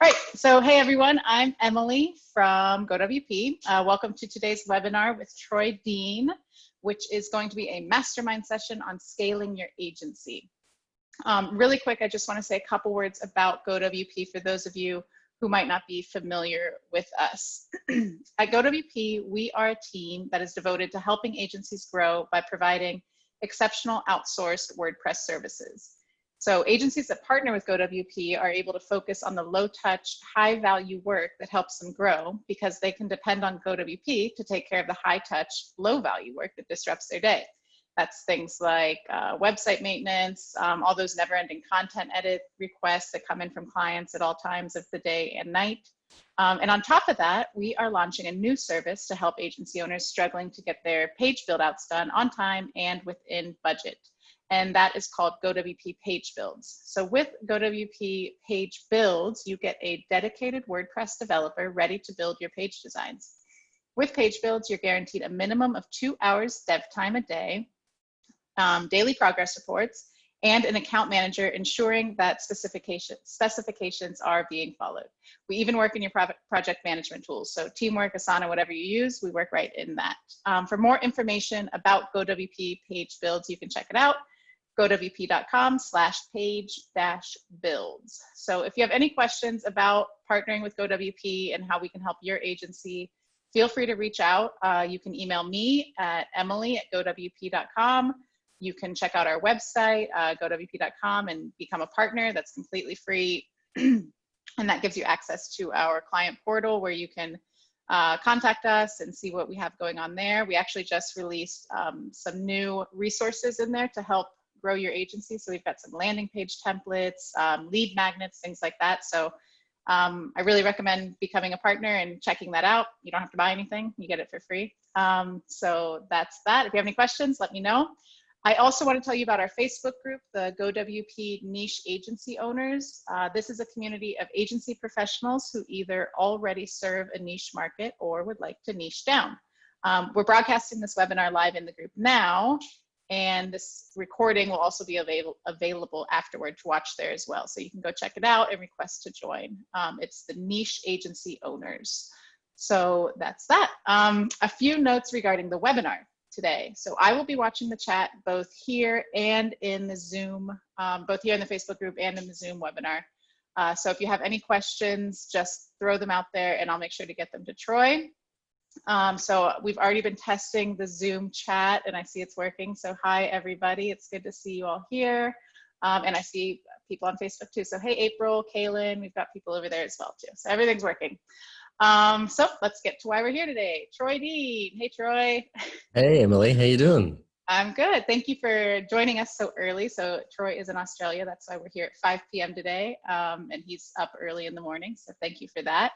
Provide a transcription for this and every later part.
Right. So, hey, everyone. I'm Emily from GoWP. Welcome to today's webinar with Troy Dean, which is going to be a mastermind session on scaling your agency. Really quick, I just want to say a couple words about GoWP for those of you who might not be familiar with us. At GoWP, we are a team that is devoted to helping agencies grow by providing exceptional outsourced WordPress services. So agencies that partner with GoWP are able to focus on the low-touch, high-value work that helps them grow because they can depend on GoWP to take care of the high-touch, low-value work that disrupts their day. That's things like website maintenance, all those never-ending content edit requests that come in from clients at all times of the day and night. And on top of that, we are launching a new service to help agency owners struggling to get their page build-outs done on time and within budget. And that is called GoWP Page Builds. So with GoWP Page Builds, you get a dedicated WordPress developer ready to build your page designs. With Page Builds, you're guaranteed a minimum of 2 hours dev time a day, daily progress reports, and an account manager ensuring that specifications are being followed. We even work in your project management tools. So Teamwork, Asana, whatever you use, we work right in that. For more information about GoWP Page Builds, you can check it out. GoWP.com/page-builds. So if you have any questions about partnering with GoWP and how we can help your agency, feel free to reach out. You can email me at emily@gowp.com. You can check out our website, gowp.com, and become a partner. That's completely free. And that gives you access to our client portal where you can contact us and see what we have going on there. We actually just released some new resources in there to help grow your agency. So we've got some landing page templates, lead magnets, things like that. So I really recommend becoming a partner and checking that out. You don't have to buy anything, you get it for free. So that's that. If you have any questions, let me know. I also want to tell you about our Facebook group, the GoWP Niche Agency Owners. This is a community of agency professionals who either already serve a niche market or would like to niche down. We're broadcasting this webinar live in the group now, and this recording will also be available afterward to watch there as well. So you can go check it out and request to join. It's the Niche Agency Owners. So that's that. A few notes regarding the webinar today. So I will be watching the chat both here and in the Zoom, both here in the Facebook group and in the Zoom webinar. So if you have any questions, just throw them out there and I'll make sure to get them to Troy. So we've already been testing the Zoom chat and I see it's working. So hi everybody, it's good to see you all here. And I see people on Facebook too. So hey April, Kaylin, we've got people over there as well too. So everything's working. So let's get to why we're here today. Troy Dean. Hey, Troy. Hey, Emily. How you doing? I'm good. Thank you for joining us so early. So Troy is in Australia. That's why we're here at 5 p.m. today. And he's up early in the morning. So thank you for that.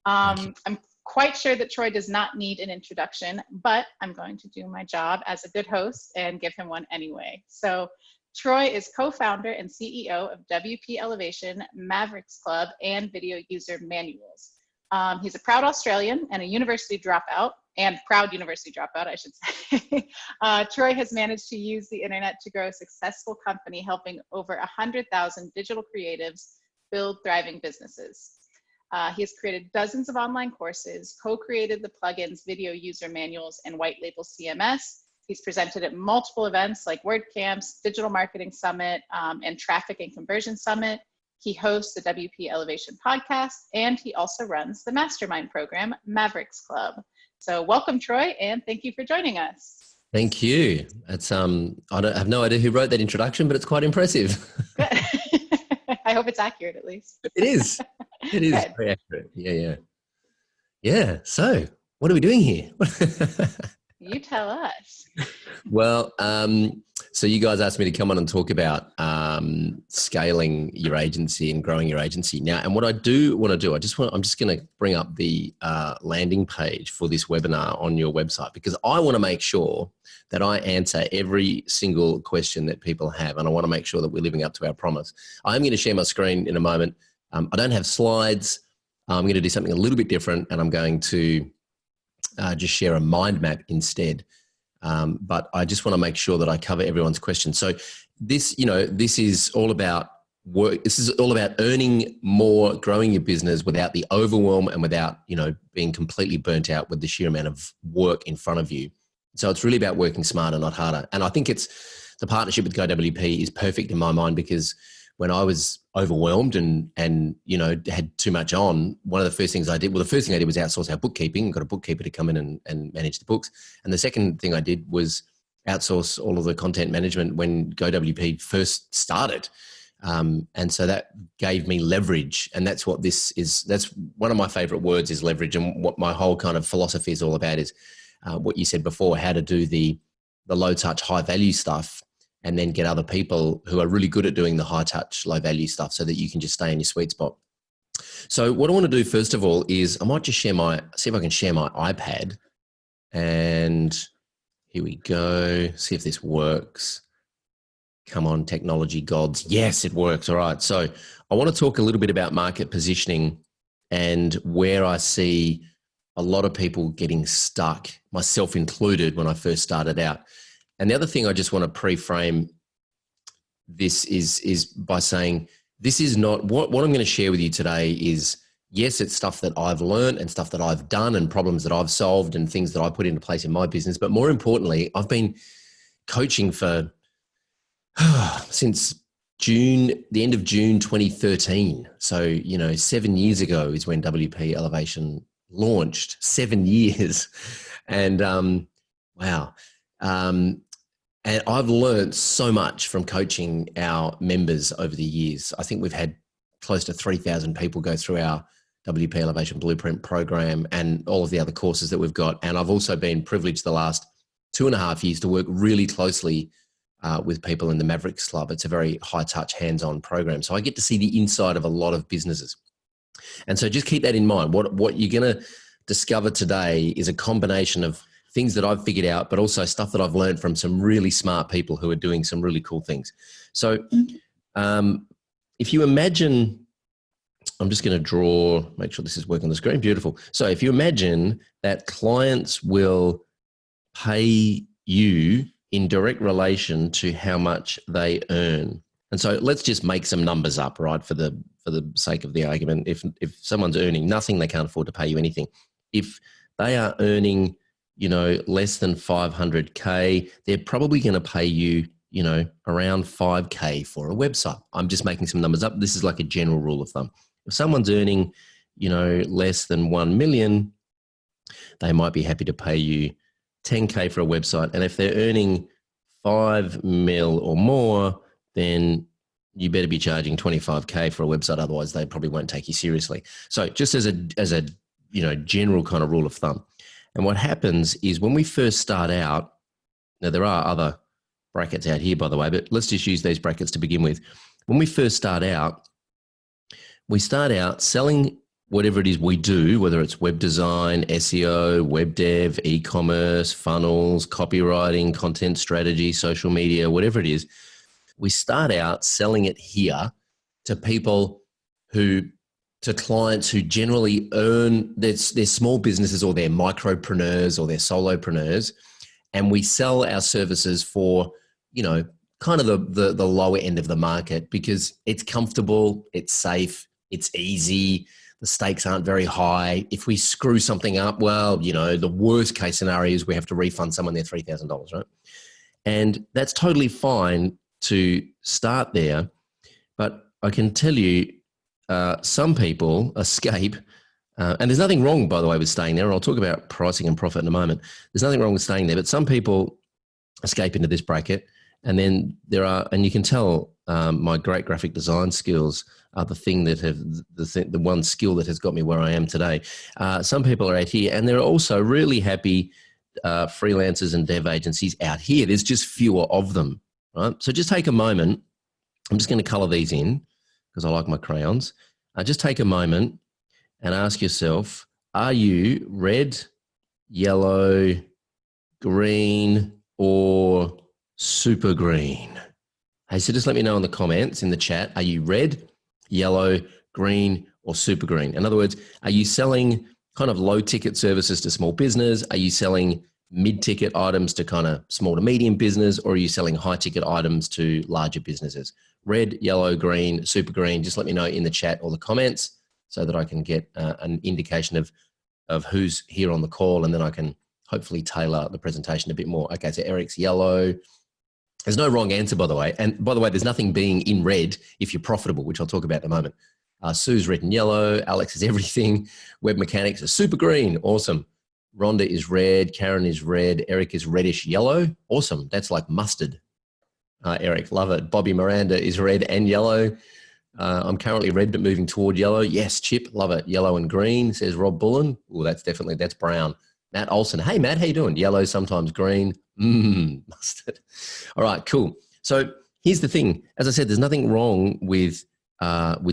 I'm quite sure that Troy does not need an introduction, but I'm going to do my job as a good host and give him one anyway. So Troy is co-founder and CEO of WP Elevation, Mavericks Club, and Video User Manuals. He's a proud Australian and a university dropout, and proud university dropout, I should say. Troy has managed to use the internet to grow a successful company, helping over 100,000 digital creatives build thriving businesses. He has created dozens of online courses, co-created the plugins, video user manuals, and white label CMS. He's presented at multiple events like WordCamps, Digital Marketing Summit, and Traffic and Conversion Summit. He hosts the WP Elevation podcast, and he also runs the Mastermind program, Mavericks Club. So welcome, Troy, and thank you for joining us. Thank you. It's I have no idea who wrote that introduction, but it's quite impressive. Good. I hope it's accurate at least. It is. It is Good. very accurate. Yeah. So what are we doing here? You tell us. Well, so you guys asked me to come on and talk about scaling your agency and growing your agency now. And what I do want to do, I'm just going to bring up the landing page for this webinar on your website, because I want to make sure that I answer every single question that people have, and I want to make sure that we're living up to our promise. I'm going to share my screen in a moment. I don't have slides. I'm going to do something a little bit different, and I'm going to just share a mind map instead. But I just want to make sure that I cover everyone's questions. So this is all about work. This is all about earning more, growing your business without the overwhelm and without, being completely burnt out with the sheer amount of work in front of you. So it's really about working smarter, not harder. And I think the partnership with GoWP is perfect in my mind, because when I was overwhelmed and had too much on, one of the first things I did, the first thing I did was outsource our bookkeeping, got a bookkeeper to come in and manage the books. And the second thing I did was outsource all of the content management when GoWP first started. And so that gave me leverage. And that's what this is. That's one of my favorite words, is leverage. And what my whole kind of philosophy is all about is what you said before, how to do the low touch, high value stuff, and then get other people who are really good at doing the high touch, low value stuff so that you can just stay in your sweet spot. So what I want to do first of all is I might just see if I can share my iPad, and here we go. See if this works. Come on, technology gods. Yes, it works. All right. So I want to talk a little bit about market positioning and where I see a lot of people getting stuck, myself included, when I first started out. And the other thing I just want to pre-frame this is by saying this is not what I'm going to share with you today is, yes, it's stuff that I've learned and stuff that I've done and problems that I've solved and things that I put into place in my business. But more importantly, I've been coaching for since the end of June 2013. So, 7 years ago is when WP Elevation launched. 7 years. And wow. And I've learned so much from coaching our members over the years. I think we've had close to 3,000 people go through our WP Elevation Blueprint program and all of the other courses that we've got. And I've also been privileged the last 2.5 years to work really closely with people in the Mavericks Club. It's a very high touch, hands-on program. So I get to see the inside of a lot of businesses. And so just keep that in mind. What you're going to discover today is a combination of things that I've figured out, but also stuff that I've learned from some really smart people who are doing some really cool things. So if you imagine, I'm just going to make sure this is working on the screen. Beautiful. So if you imagine that clients will pay you in direct relation to how much they earn. And so let's just make some numbers up, right? For the sake of the argument, if someone's earning nothing, they can't afford to pay you anything. If they are earning, less than 500K, they're probably going to pay you, around 5K for a website. I'm just making some numbers up. This is like a general rule of thumb. If someone's earning, less than 1 million, they might be happy to pay you 10K for a website. And if they're earning 5 mil or more, then you better be charging 25K for a website. Otherwise they probably won't take you seriously. So just as a general kind of rule of thumb. And what happens is when we first start out, now there are other brackets out here, by the way, but let's just use these brackets to begin with. When we first start out, we start out selling whatever it is we do, whether it's web design, SEO, web dev, e-commerce, funnels, copywriting, content strategy, social media, whatever it is. We start out selling it here to clients who generally earn, they're small businesses or they're micropreneurs or they're solopreneurs. And we sell our services for, kind of the lower end of the market because it's comfortable, it's safe, it's easy, the stakes aren't very high. If we screw something up, well, the worst case scenario is we have to refund someone their $3,000, right? And that's totally fine to start there. But I can tell you, some people escape, and there's nothing wrong, by the way, with staying there. I'll talk about pricing and profit in a moment. There's nothing wrong with staying there, but some people escape into this bracket. And then and you can tell my great graphic design skills are the thing that the one skill that has got me where I am today. Some people are out here, and there are also really happy freelancers and dev agencies out here. There's just fewer of them, right? So just take a moment. I'm just going to color these in because I like my crayons. Just take a moment and ask yourself, are you red, yellow, green, or super green? Hey, so just let me know in the comments, in the chat, are you red, yellow, green, or super green? In other words, are you selling kind of low ticket services to small business? Are you selling mid-ticket items to kind of small to medium business, or are you selling high ticket items to larger businesses? red, yellow, green, super green, just let me know in the chat or the comments so that I can get an indication of who's here on the call, and then I can hopefully tailor the presentation a bit more. Okay, so Eric's yellow. There's no wrong answer, by the way. And by the way, there's nothing being in red if you're profitable, which I'll talk about in a moment. Sue's red and yellow. Alex is everything. Web mechanics are super green. Awesome. Rhonda is red. Karen is red. Eric is reddish yellow. Awesome. That's like mustard. Eric, love it. Bobby Miranda is red and yellow. I'm currently red, but moving toward yellow. Yes, Chip, love it. Yellow and green, says Rob Bullen. Oh, that's brown. Matt Olson. Hey, Matt, how you doing? Yellow, sometimes green. Mustard. All right, cool. So here's the thing. As I said, there's nothing wrong with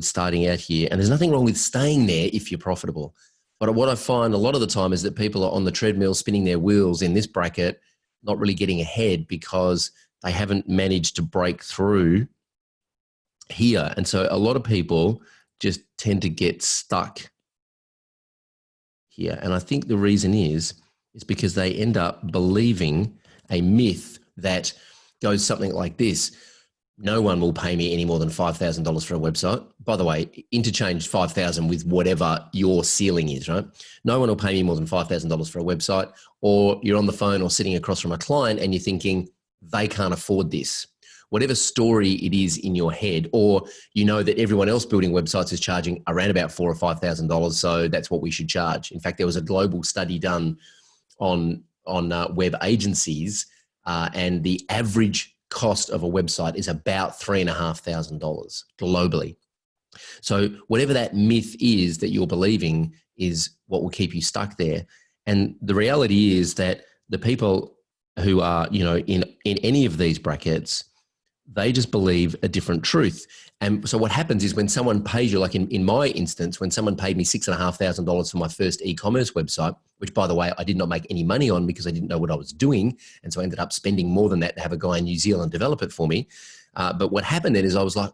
starting out here, and there's nothing wrong with staying there if you're profitable. But what I find a lot of the time is that people are on the treadmill spinning their wheels in this bracket, not really getting ahead because they haven't managed to break through here. And so a lot of people just tend to get stuck here. And I think the reason is because they end up believing a myth that goes something like this. No one will pay me any more than $5,000 for a website. By the way, interchange 5,000 with whatever your ceiling is, right? No one will pay me more than $5,000 for a website. Or you're on the phone or sitting across from a client and you're thinking, they can't afford this. Whatever story it is in your head, or you know that everyone else building websites is charging around about $4,000 or $5,000, so that's what we should charge. In fact, there was a global study done on web agencies, and the average cost of a website is about $3,500 globally. So whatever that myth is that you're believing is what will keep you stuck there. And the reality is that the people who are, in any of these brackets, they just believe a different truth. And so what happens is when someone pays you, like in my instance, when someone paid me $6,500 for my first e-commerce website, which by the way, I did not make any money on because I didn't know what I was doing. And so I ended up spending more than that to have a guy in New Zealand develop it for me. But what happened then is I was like,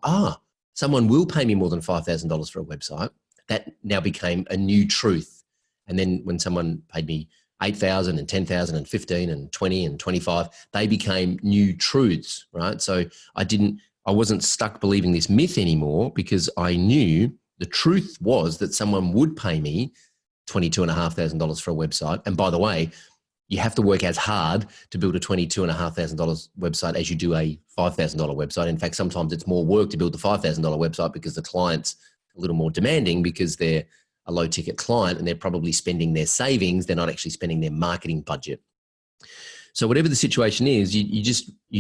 someone will pay me more than $5,000 for a website. That now became a new truth. And then when someone paid me 8,000 and 10,000 and 15 and 20 and 25, they became new truths, right? So I wasn't stuck believing this myth anymore because I knew the truth was that someone would pay me $22,500 for a website. And by the way, you have to work as hard to build a $22,500 website as you do a $5,000 website. In fact, sometimes it's more work to build the $5,000 website because the client's a little more demanding because they're a low ticket client and they're probably spending their savings. They're not actually spending their marketing budget. So whatever the situation is, you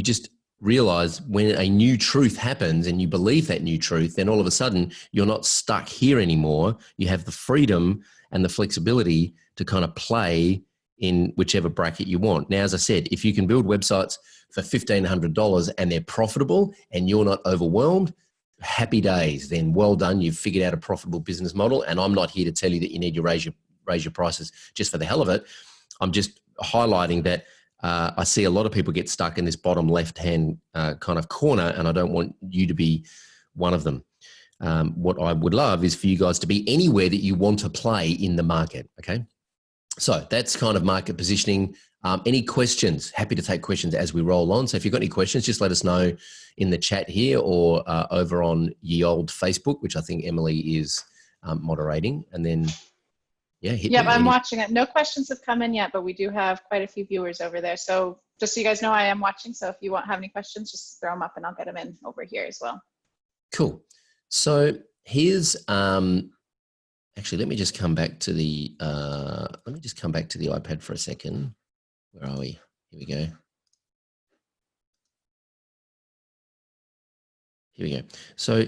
just realize when a new truth happens and you believe that new truth, then all of a sudden you're not stuck here anymore. You have the freedom and the flexibility to kind of play in whichever bracket you want. Now, as I said, if you can build websites for $1,500 and they're profitable and you're not overwhelmed, happy days. Then well done. You've figured out a profitable business model. And I'm not here to tell you that you need to raise your prices just for the hell of it. I'm just highlighting that I see a lot of people get stuck in this bottom left-hand kind of corner, and I don't want you to be one of them. What I would love is for you guys to be anywhere that you want to play in the market. Okay. So that's kind of market positioning. Any questions? Happy to take questions as we roll on. So if you've got any questions, just let us know in the chat here or over on Ye Old Facebook, which I think Emily is moderating. And then, hit Yep, me. I'm watching it. No questions have come in yet, but we do have quite a few viewers over there. So just so you guys know, I am watching. So if you have any questions, just throw them up and I'll get them in over here as well. Cool. So here's actually, let me just come back to the iPad for a second. Where are we? Here we go. Here we go. So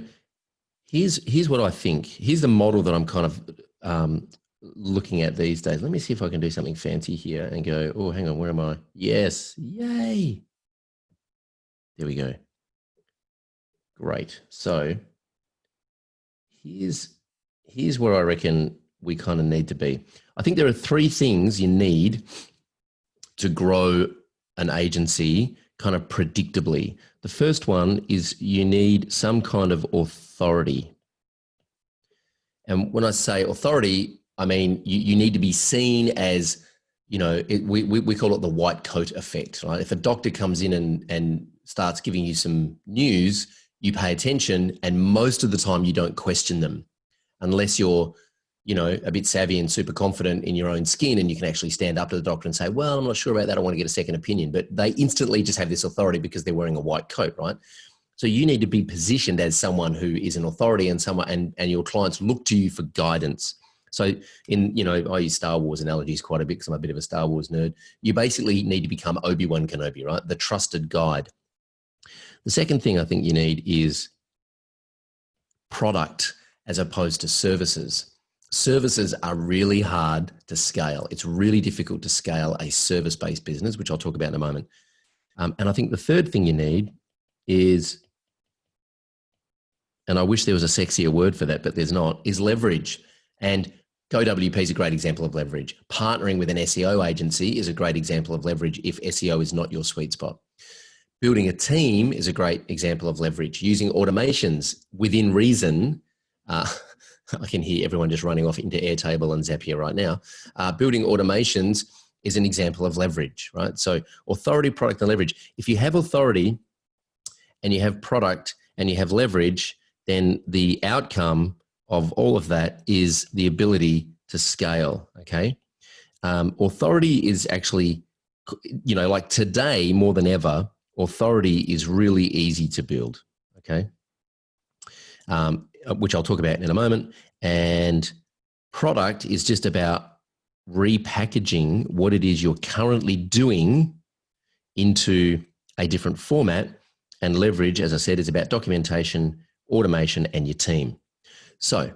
here's what I think. Here's the model that I'm kind of looking at these days. Let me see if I can do something fancy here and go, oh, hang on, where am I? Yes, yay. There we go. Great. So here's where I reckon we kind of need to be. I think there are three things you need to grow an agency kind of predictably. The first one is you need some kind of authority. And when I say authority, I mean, you need to be seen as, we call it the white coat effect, right? If a doctor comes in and starts giving you some news, you pay attention, and most of the time you don't question them unless you're, a bit savvy and super confident in your own skin, and you can actually stand up to the doctor and say, well, I'm not sure about that. I want to get a second opinion. But they instantly just have this authority because they're wearing a white coat, right? So you need to be positioned as someone who is an authority, and and your clients look to you for guidance. So I use Star Wars analogies quite a bit because I'm a bit of a Star Wars nerd. You basically need to become Obi-Wan Kenobi, right? The trusted guide. The second thing I think you need is product as opposed to services. Services are really hard to scale. It's really difficult to scale a service-based business, which I'll talk about in a moment. And I think the third thing you need is, and I wish there was a sexier word for that, but there's not, is leverage. And GoWP is a great example of leverage. Partnering with an SEO agency is a great example of leverage if SEO is not your sweet spot. Building a team is a great example of leverage. Using automations within reason, I can hear everyone just running off into Airtable and Zapier right now. Building automations is an example of leverage, right? So authority, product, and leverage. If you have authority and you have product and you have leverage, then the outcome of all of that is the ability to scale, okay? Authority is actually, like today more than ever, authority is really easy to build, okay? Which I'll talk about in a moment. And product is just about repackaging what it is you're currently doing into a different format. And leverage, as I said, is about documentation, automation, and your team. So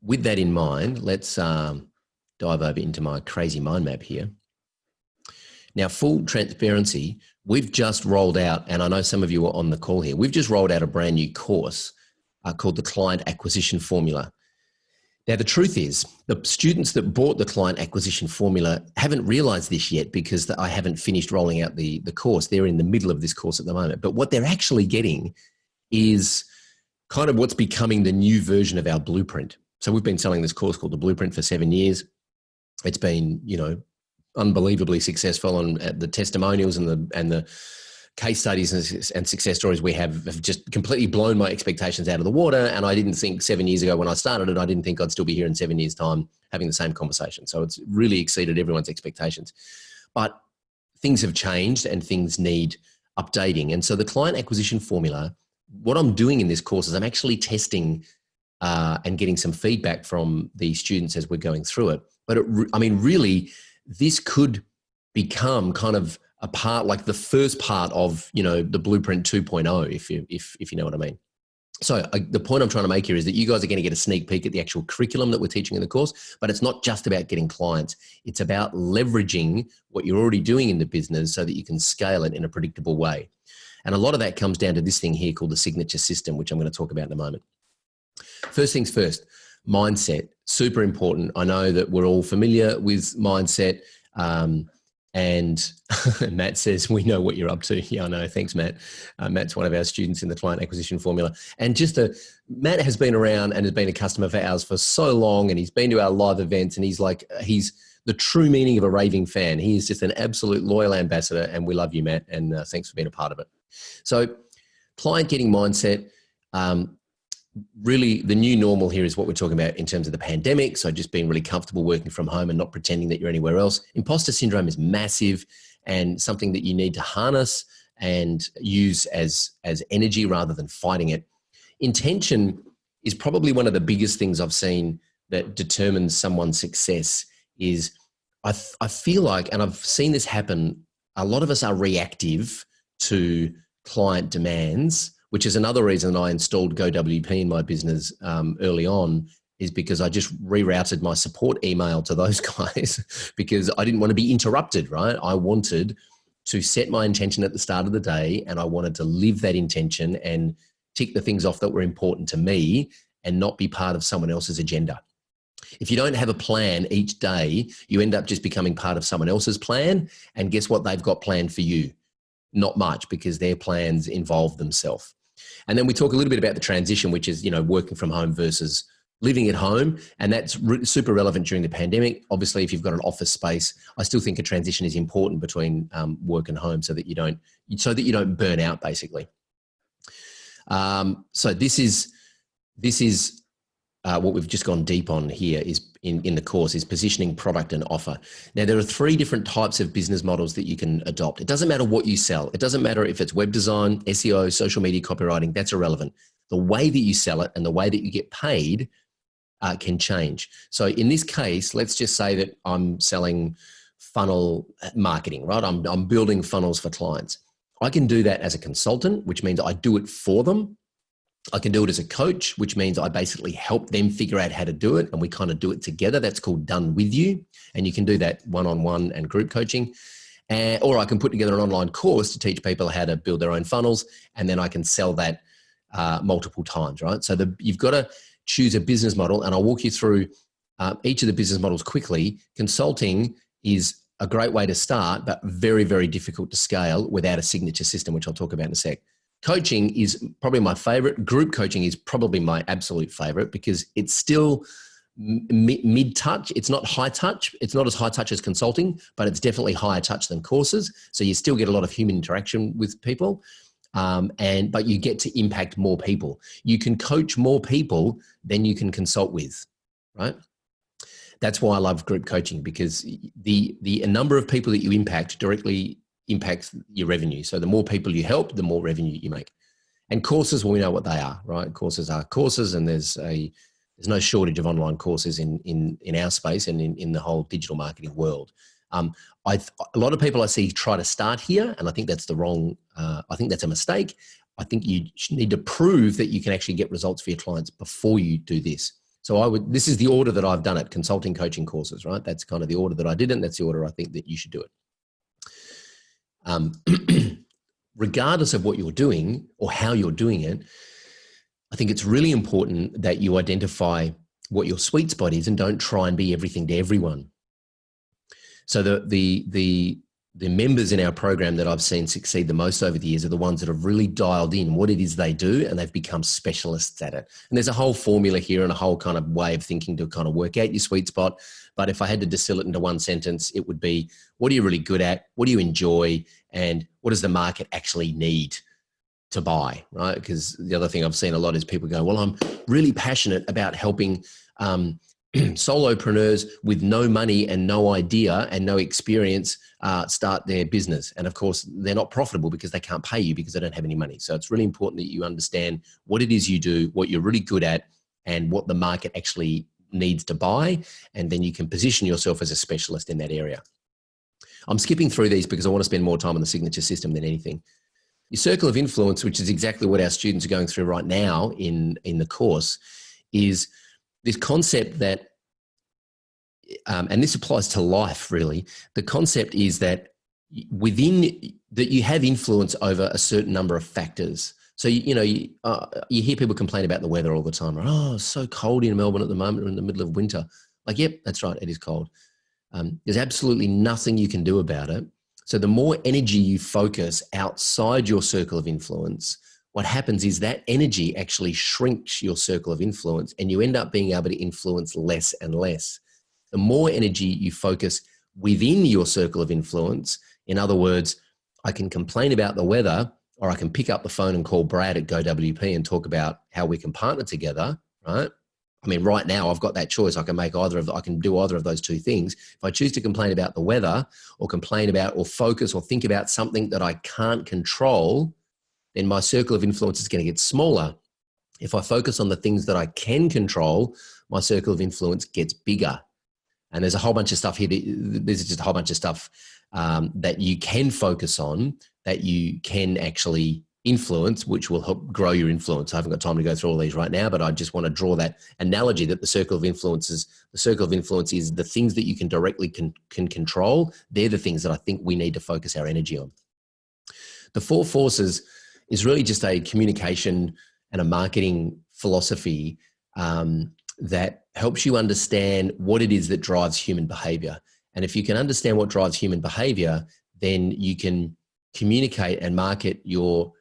with that in mind, let's dive over into my crazy mind map here. Now, full transparency, we've just rolled out, and I know some of you are on the call here, we've just rolled out a brand new course called the Client Acquisition Formula. Now, the truth is, the students that bought the Client Acquisition Formula haven't realized this yet because I haven't finished rolling out the course. They're in the middle of this course at the moment. But what they're actually getting is kind of what's becoming the new version of our blueprint. So we've been selling this course called The Blueprint for 7 years. It's been, unbelievably successful, and the testimonials and the case studies and success stories we have just completely blown my expectations out of the water. And I didn't think 7 years ago when I started it, I didn't think I'd still be here in 7 years' time having the same conversation. So it's really exceeded everyone's expectations. But things have changed and things need updating. And so the Client Acquisition Formula, what I'm doing in this course is I'm actually testing and getting some feedback from the students as we're going through it. But really, this could become kind of a part, like the first part of, the Blueprint 2.0, if you know what I mean. So the point I'm trying to make here is that you guys are going to get a sneak peek at the actual curriculum that we're teaching in the course, but it's not just about getting clients. It's about leveraging what you're already doing in the business so that you can scale it in a predictable way. And a lot of that comes down to this thing here called the signature system, which I'm going to talk about in a moment. First things first, mindset, super important. I know that we're all familiar with mindset. And Matt says, we know what you're up to. Yeah, I know. Thanks, Matt. Matt's one of our students in the Client Acquisition Formula. And Matt has been around and has been a customer for ours for so long, and he's been to our live events, and he's the true meaning of a raving fan. He is just an absolute loyal ambassador, and we love you, Matt, and thanks for being a part of it. So client getting mindset, really the new normal here is what we're talking about in terms of the pandemic. So just being really comfortable working from home and not pretending that you're anywhere else. Imposter syndrome is massive and something that you need to harness and use as energy rather than fighting it. Intention is probably one of the biggest things I've seen that determines someone's success. Is I feel like, and I've seen this happen, a lot of us are reactive to client demands, which is another reason I installed GoWP in my business early on, is because I just rerouted my support email to those guys because I didn't want to be interrupted, right? I wanted to set my intention at the start of the day, and I wanted to live that intention and tick the things off that were important to me and not be part of someone else's agenda. If you don't have a plan each day, you end up just becoming part of someone else's plan, and guess what they've got planned for you? Not much, because their plans involve themselves. And then we talk a little bit about the transition, which is, working from home versus living at home. And that's super relevant during the pandemic. Obviously, if you've got an office space, I still think a transition is important between work and home so that you don't burn out, basically. So this is what we've just gone deep on here is in the course is positioning, product, and offer. Now, there are 3 different types of business models that you can adopt. It doesn't matter what you sell. It doesn't matter if it's web design, SEO, social media, copywriting. That's irrelevant. The way that you sell it and the way that you get paid can change. So in this case, let's just say that I'm selling funnel marketing, right? I'm building funnels for clients. I can do that as a consultant, which means I do it for them. I can do it as a coach, which means I basically help them figure out how to do it, and we kind of do it together. That's called done with you. And you can do that one-on-one and group coaching. Or I can put together an online course to teach people how to build their own funnels, and then I can sell that multiple times, right? So you've got to choose a business model, and I'll walk you through each of the business models quickly. Consulting is a great way to start, but very, very difficult to scale without a signature system, which I'll talk about in a sec. Coaching is probably my favorite. Group coaching is probably my absolute favorite because it's still mid-touch. It's not high touch. It's not as high touch as consulting, but it's definitely higher touch than courses. So you still get a lot of human interaction with people, but you get to impact more people. You can coach more people than you can consult with, right? That's why I love group coaching, because the number of people that you impact directly impacts your revenue. So the more people you help, the more revenue you make. And courses, well, we know what they are, right? Courses are courses, and there's no shortage of online courses in our space and in the whole digital marketing world. A lot of people I see try to start here, and I think that's I think that's a mistake. I think you need to prove that you can actually get results for your clients before you do this. So this is the order that I've done it: consulting, coaching, courses, right? That's kind of the order that I did it, and that's the order I think that you should do it. Regardless of what you're doing or how you're doing it, I think it's really important that you identify what your sweet spot is and don't try and be everything to everyone. So the members in our program that I've seen succeed the most over the years are the ones that have really dialed in what it is they do, and they've become specialists at it. And there's a whole formula here and a whole kind of way of thinking to kind of work out your sweet spot. But if I had to distill it into one sentence, it would be, what are you really good at? What do you enjoy? And what does the market actually need to buy, right? Because the other thing I've seen a lot is people go, well, I'm really passionate about helping solopreneurs with no money and no idea and no experience start their business. And of course, they're not profitable because they can't pay you because they don't have any money. So it's really important that you understand what it is you do, what you're really good at, and what the market actually needs to buy. And then you can position yourself as a specialist in that area. I'm skipping through these because I want to spend more time on the signature system than anything. Your circle of influence, which is exactly what our students are going through right now in the course, is this concept that, and this applies to life really, the concept is that you have influence over a certain number of factors. So, you hear people complain about the weather all the time. Oh, it's so cold in Melbourne at the moment. We're in the middle of winter. Like, yep, that's right. It is cold. There's absolutely nothing you can do about it. So the more energy you focus outside your circle of influence, what happens is that energy actually shrinks your circle of influence, and you end up being able to influence less and less. The more energy you focus within your circle of influence, in other words, I can complain about the weather, or I can pick up the phone and call Brad at GoWP and talk about how we can partner together, right? I mean, right now I've got that choice. I can do either of those two things. If I choose to complain about the weather, or complain about or focus or think about something that I can't control, then my circle of influence is going to get smaller. If I focus on the things that I can control, my circle of influence gets bigger. And there's a whole bunch of stuff here. There's just a whole bunch of stuff that you can focus on, that you can actually influence, which will help grow your influence. I haven't got time to go through all these right now, but I just want to draw that analogy that the circle of influence is the things that you can directly can control. They're the things that I think we need to focus our energy on. The 4 forces is really just a communication and a marketing philosophy that helps you understand what it is that drives human behavior. And if you can understand what drives human behavior, then you can communicate and market your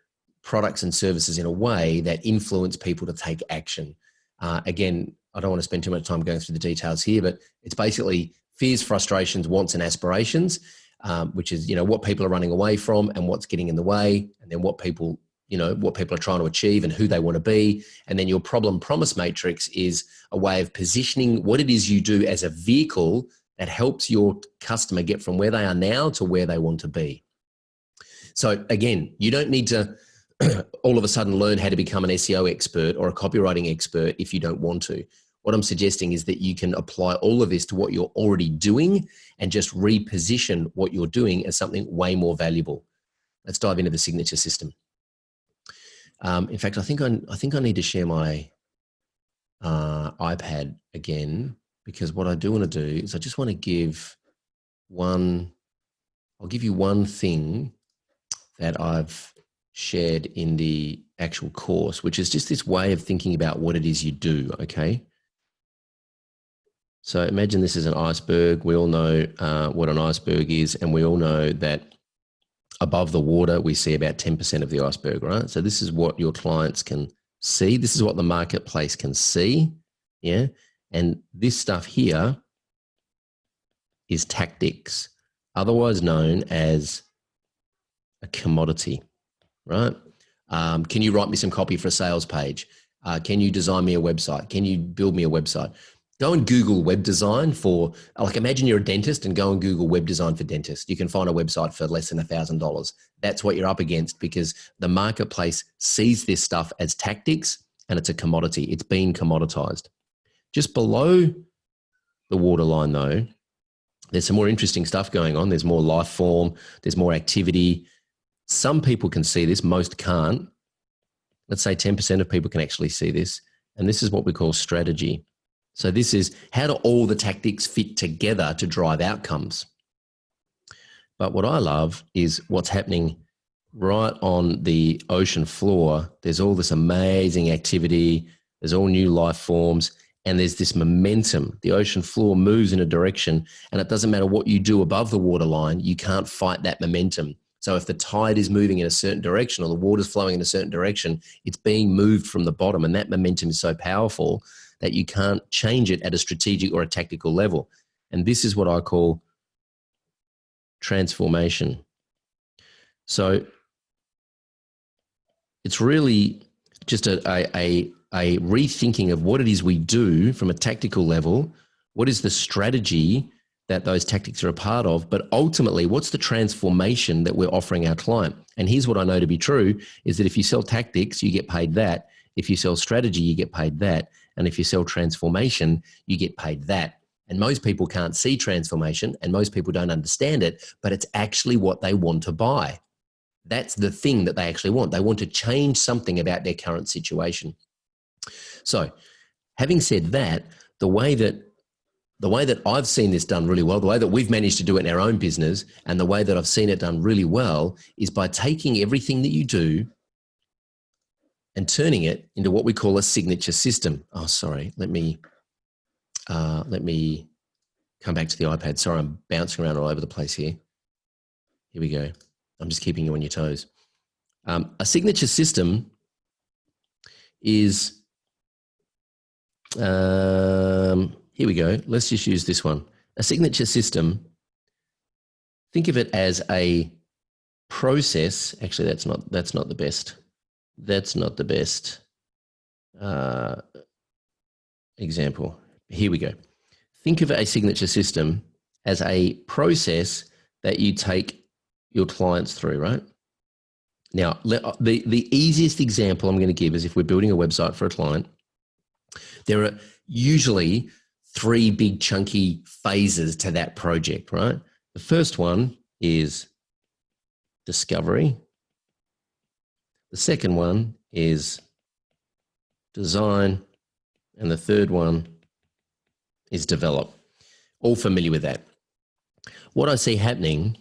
products and services in a way that influence people to take action. Again, I don't want to spend too much time going through the details here, but it's basically fears, frustrations, wants, and aspirations, which is, what people are running away from and what's getting in the way, and then what people you know, what people are trying to achieve and who they want to be. And then your problem promise matrix is a way of positioning what it is you do as a vehicle that helps your customer get from where they are now to where they want to be. So again, you don't need to all of a sudden learn how to become an SEO expert or a copywriting expert if you don't want to. What I'm suggesting is that you can apply all of this to what you're already doing and just reposition what you're doing as something way more valuable. Let's dive into the signature system. In fact, I think I need to share my iPad again, because what I do want to do is I just want to give I'll give you one thing that I've shared in the actual course, which is just this way of thinking about what it is you do, okay? So imagine this is an iceberg. We all know what an iceberg is, and we all know that above the water, we see about 10% of the iceberg, right? So this is what your clients can see. This is what the marketplace can see, yeah? And this stuff here is tactics, otherwise known as a commodity, right? Can you write me some copy for a sales page? Can you design me a website? Can you build me a website? Go and Google web design for, like, imagine you're a dentist and go and Google web design for dentist. You can find a website for less than $1,000. That's what you're up against, because the marketplace sees this stuff as tactics and it's a commodity. It's been commoditized. Just below the waterline though, there's some more interesting stuff going on. There's more life form. There's more activity. Some people can see this, most can't. Let's say 10% of people can actually see this. And this is what we call strategy. So this is how do all the tactics fit together to drive outcomes. But what I love is what's happening right on the ocean floor. There's all this amazing activity. There's all new life forms. And there's this momentum. The ocean floor moves in a direction, and it doesn't matter what you do above the waterline, you can't fight that momentum. So if the tide is moving in a certain direction or the water's flowing in a certain direction, it's being moved from the bottom, and that momentum is so powerful that you can't change it at a strategic or a tactical level. And this is what I call transformation. So it's really just a rethinking of what it is we do from a tactical level. What is the strategy that those tactics are a part of? But ultimately, what's the transformation that we're offering our client? And here's what I know to be true is that if you sell tactics, you get paid that. If you sell strategy, you get paid that. And if you sell transformation, you get paid that. And most people can't see transformation, and most people don't understand it, but it's actually what they want to buy. That's the thing that they actually want. They want to change something about their current situation. So having said that, the way that I've seen this done really well, the way that we've managed to do it in our own business, and the way that I've seen it done really well is by taking everything that you do and turning it into what we call a signature system. Oh, sorry. Let me come back to the iPad. Sorry, I'm bouncing around all over the place here. Here we go. I'm just keeping you on your toes. A signature system is, here we go. Let's just use this one. A signature system, think of it as a process. Actually, that's not the best. That's not the best example. Here we go. Think of a signature system as a process that you take your clients through, right? Now, the easiest example I'm going to give is if we're building a website for a client, there are usually 3 big chunky phases to that project, right? The first one is discovery. The second one is design. And the third one is develop. All familiar with that. What I see happening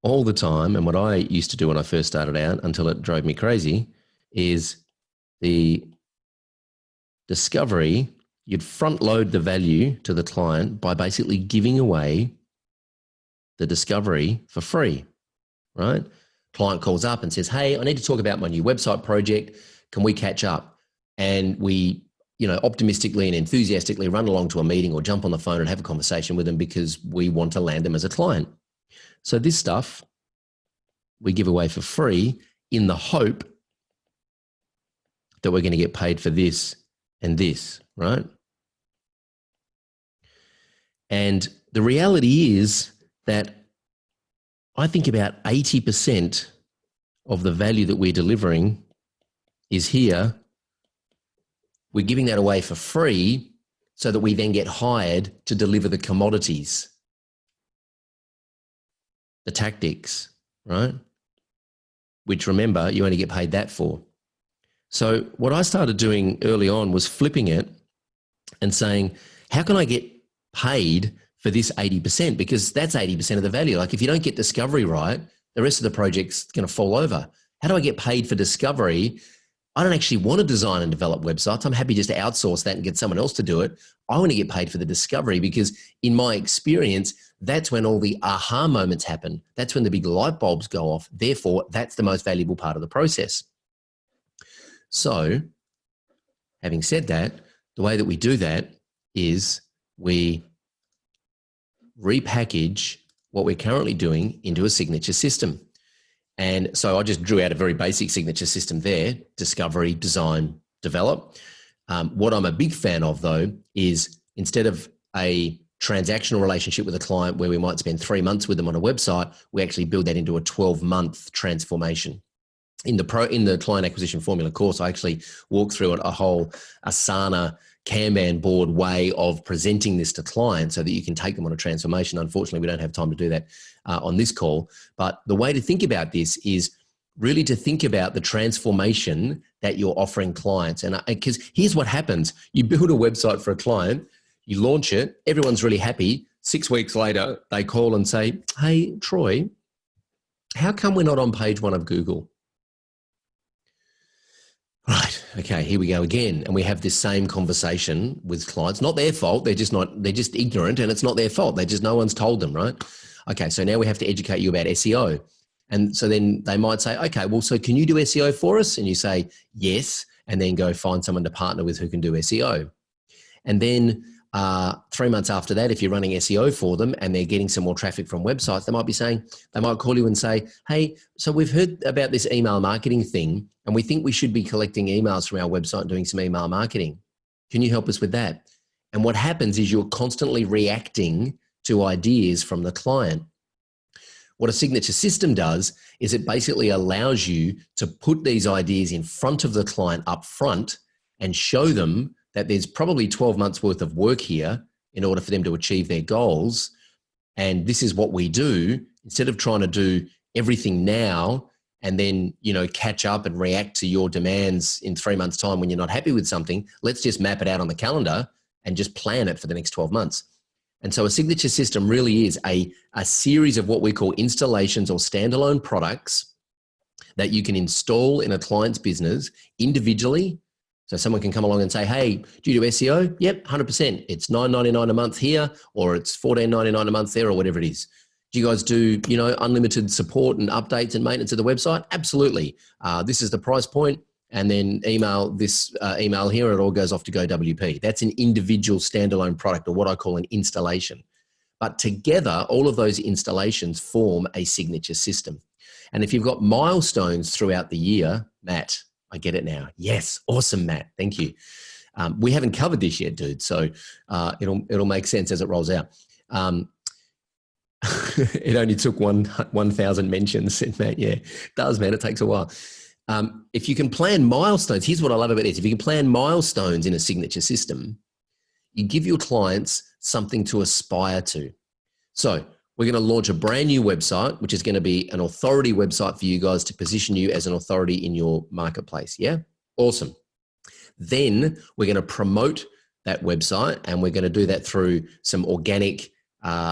all the time, and what I used to do when I first started out until it drove me crazy, is the discovery. You'd front load the value to the client by basically giving away the discovery for free, right? Client calls up and says, hey, I need to talk about my new website project. Can we catch up? And we, optimistically and enthusiastically run along to a meeting or jump on the phone and have a conversation with them because we want to land them as a client. So this stuff we give away for free in the hope that we're going to get paid for this and this, right? And the reality is that I think about 80% of the value that we're delivering is here. We're giving that away for free so that we then get hired to deliver the commodities, the tactics, right? Which, remember, you only get paid that for. So what I started doing early on was flipping it and saying, how can I get paid for this 80%? Because that's 80% of the value. Like, if you don't get discovery right, the rest of the project's going to fall over. How do I get paid for discovery? I don't actually want to design and develop websites. I'm happy just to outsource that and get someone else to do it. I want to get paid for the discovery, because in my experience, that's when all the aha moments happen. That's when the big light bulbs go off. Therefore, that's the most valuable part of the process. So, having said that, the way that we do that is we repackage what we're currently doing into a signature system. And so I just drew out a very basic signature system there: discovery, design, develop. What I'm a big fan of, though, is instead of a transactional relationship with a client where we might spend 3 months with them on a website, we actually build that into a 12-month transformation. In the client acquisition formula course, I actually walk through a whole Asana Kanban board way of presenting this to clients so that you can take them on a transformation. Unfortunately, we don't have time to do that on this call. But the way to think about this is really to think about the transformation that you're offering clients. And because here's what happens: you build a website for a client, you launch it, everyone's really happy. 6 weeks later, they call and say, hey, Troy, how come we're not on page 1 of Google? Right. Okay. Here we go again. And we have this same conversation with clients. Not their fault. They're just ignorant, and it's not their fault. No one's told them, right? Okay. So now we have to educate you about SEO. And so then they might say, okay, well, so can you do SEO for us? And you say, yes. And then go find someone to partner with who can do SEO. And then 3 months after that, if you're running SEO for them and they're getting some more traffic from websites, they might call you and say, hey, so we've heard about this email marketing thing, and we think we should be collecting emails from our website and doing some email marketing. Can you help us with that? And what happens is you're constantly reacting to ideas from the client. What a signature system does is it basically allows you to put these ideas in front of the client up front and show them that there's probably 12 months worth of work here in order for them to achieve their goals. And this is what we do. Instead of trying to do everything now and then, catch up and react to your demands in 3 months' time when you're not happy with something, let's just map it out on the calendar and just plan it for the next 12 months. And so a signature system really is a series of what we call installations or standalone products that you can install in a client's business individually. So someone can come along and say, hey, do you do SEO? Yep, 100%. It's $9.99 a month here, or it's $14.99 a month there, or whatever it is. Do you guys do, unlimited support and updates and maintenance of the website? Absolutely. This is the price point, and then email this email here, and it all goes off to GoWP. That's an individual standalone product, or what I call an installation. But together, all of those installations form a signature system. And if you've got milestones throughout the year, Matt, I get it now. Yes. Awesome, Matt. Thank you. We haven't covered this yet, dude. So it'll make sense as it rolls out. It only took 1,000 mentions, Matt. Yeah, it does, man. It takes a while. If you can plan milestones, here's what I love about this. If you can plan milestones in a signature system, you give your clients something to aspire to. So we're going to launch a brand new website, which is going to be an authority website for you guys to position you as an authority in your marketplace. Yeah? Awesome. Then we're going to promote that website, and we're going to do that through some organic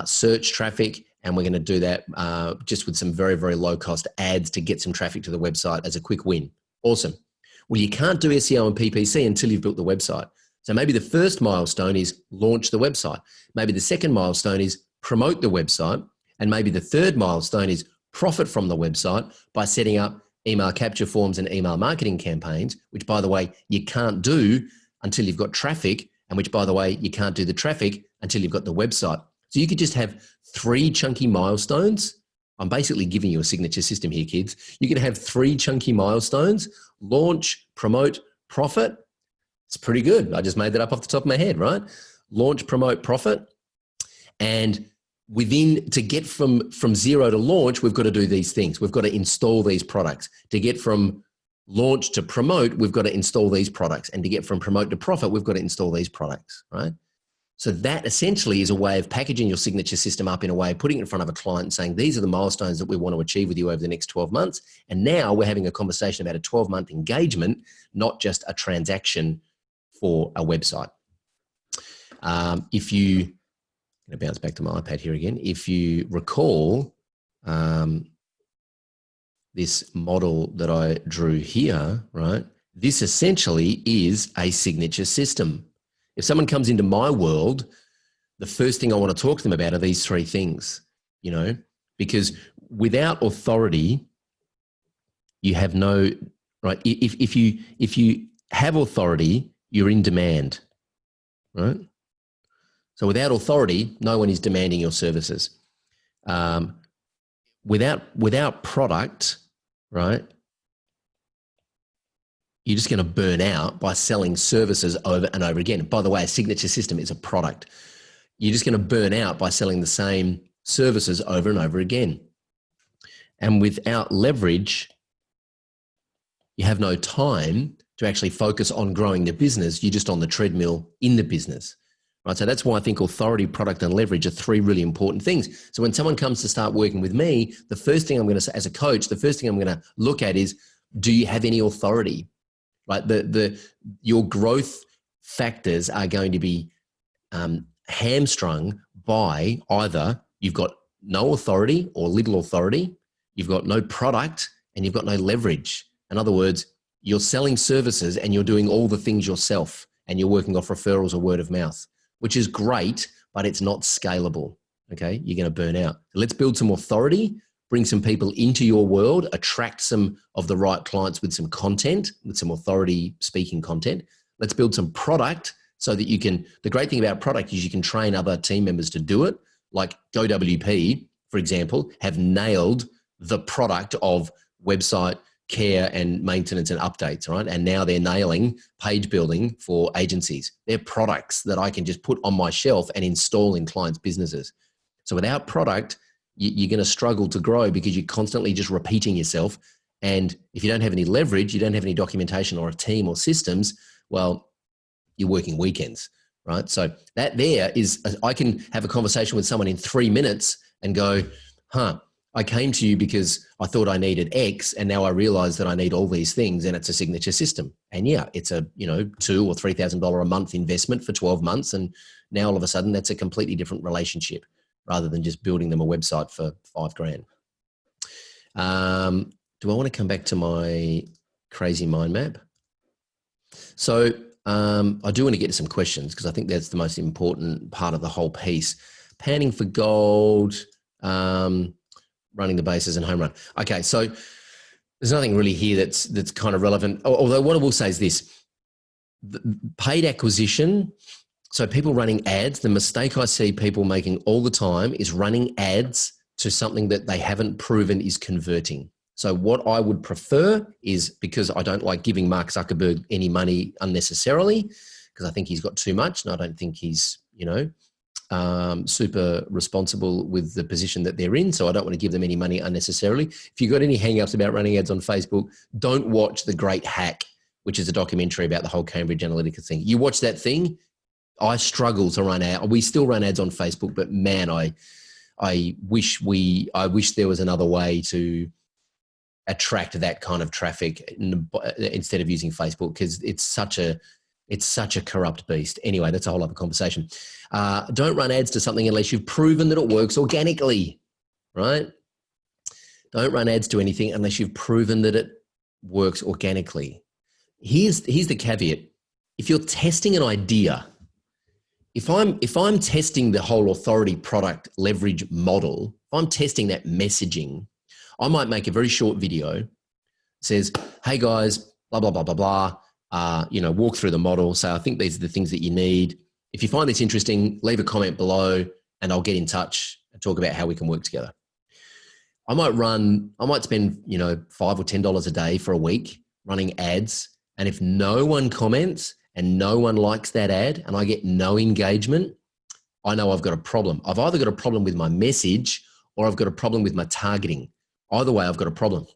search traffic, and we're going to do that just with some very, very low cost ads to get some traffic to the website as a quick win. Awesome. Well, you can't do SEO and PPC until you've built the website. So maybe the first milestone is launch the website. Maybe the second milestone is promote the website. And maybe the third milestone is profit from the website by setting up email capture forms and email marketing campaigns, which, by the way, you can't do until you've got traffic, and which, by the way, you can't do the traffic until you've got the website. So you could just have 3 chunky milestones. I'm basically giving you a signature system here, kids. You can have 3 chunky milestones: launch, promote, profit. It's pretty good. I just made that up off the top of my head, right? Launch, promote, profit. And to get from zero to launch, we've got to do these things. We've got to install these products. To get from launch to promote, we've got to install these products. And to get from promote to profit, we've got to install these products, right? So that essentially is a way of packaging your signature system up in a way, putting it in front of a client and saying, these are the milestones that we want to achieve with you over the next 12 months. And now we're having a conversation about a 12-month engagement, not just a transaction for a website. If you, I'm going to bounce back to my iPad here again. If you recall this model that I drew here, right? This essentially is a signature system. If someone comes into my world, the first thing I want to talk to them about are these three things, you know, because without authority, you have no, right? If you have authority, you're in demand, right? So without authority, no one is demanding your services. Without product, right? You're just going to burn out by selling services over and over again. By the way, a signature system is a product. You're just going to burn out by selling the same services over and over again. And without leverage, you have no time to actually focus on growing the business. You're just on the treadmill in the business. Right, so that's why I think authority, product, and leverage are three really important things. So when someone comes to start working with me, the first thing I'm going to say as a coach, the first thing I'm going to look at is, do you have any authority? Right, your growth factors are going to be hamstrung by either you've got no authority or little authority, you've got no product, and you've got no leverage. In other words, you're selling services and you're doing all the things yourself, and you're working off referrals or word of mouth, which is great, but it's not scalable, okay? You're going to burn out. So let's build some authority, bring some people into your world, attract some of the right clients with some content, with some authority speaking content. Let's build some product so that you can, the great thing about product is you can train other team members to do it. Like GoWP, for example, have nailed the product of website care and maintenance and updates, right? And now they're nailing page building for agencies. They're products that I can just put on my shelf and install in clients' businesses. So without product, you're going to struggle to grow because you're constantly just repeating yourself. And if you don't have any leverage, you don't have any documentation or a team or systems, well, you're working weekends, right? So that there is, I can have a conversation with someone in 3 minutes and go, I came to you because I thought I needed X, and now I realize that I need all these things, and it's a signature system. And yeah, it's a $2,000 or $3,000 a month investment for 12 months, and now all of a sudden that's a completely different relationship rather than just building them a website for $5,000. Do I want to come back to my crazy mind map? So I do want to get to some questions because I think that's the most important part of the whole piece. Panning for gold. Running the bases and home run. Okay, so there's nothing really here that's kind of relevant. Although what I will say is this, the paid acquisition, so people running ads, the mistake I see people making all the time is running ads to something that they haven't proven is converting. So what I would prefer is, because I don't like giving Mark Zuckerberg any money unnecessarily, because I think he's got too much and I don't think he's, super responsible with the position that they're in. So I don't want to give them any money unnecessarily. If you've got any hang-ups about running ads on Facebook, don't watch The Great Hack, which is a documentary about the whole Cambridge Analytica thing. You watch that thing, I struggle to run ads. We still run ads on Facebook, but man, I wish there was another way to attract that kind of traffic instead of using Facebook, because it's such a corrupt beast. Anyway, that's a whole other conversation. Don't run ads to something unless you've proven that it works organically, right? Don't run ads to anything unless you've proven that it works organically. Here's the caveat. If you're testing an idea, if I'm testing the whole authority product leverage model, if I'm testing that messaging, I might make a very short video that says, hey guys, blah, blah, blah, blah, blah. Walk through the model. So I think these are the things that you need. If you find this interesting, leave a comment below and I'll get in touch and talk about how we can work together. I might spend, $5 or $10 a day for a week running ads, And if no one comments and no one likes that ad and I get no engagement, I know I've got a problem. I've either got a problem with my message or I've got a problem with my targeting. Either way, I've got a problem.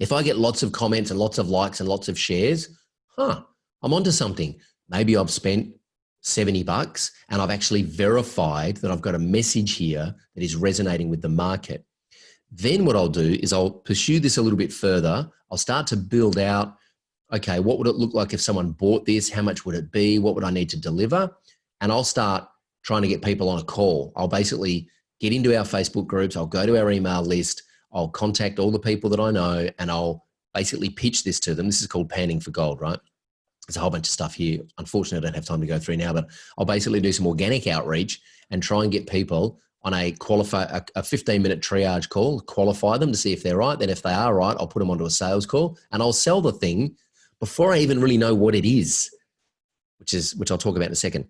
If I get lots of comments and lots of likes and lots of shares, I'm onto something. Maybe I've spent $70 and I've actually verified that I've got a message here that is resonating with the market. Then what I'll do is I'll pursue this a little bit further. I'll start to build out, okay, what would it look like if someone bought this? How much would it be? What would I need to deliver? And I'll start trying to get people on a call. I'll basically get into our Facebook groups. I'll go to our email list. I'll contact all the people that I know and I'll basically pitch this to them. This is called panning for gold, right? There's a whole bunch of stuff here. Unfortunately, I don't have time to go through now, but I'll basically do some organic outreach and try and get people on a 15-minute triage call, qualify them to see if they're right. Then if they are right, I'll put them onto a sales call and I'll sell the thing before I even really know what it is, which I'll talk about in a second.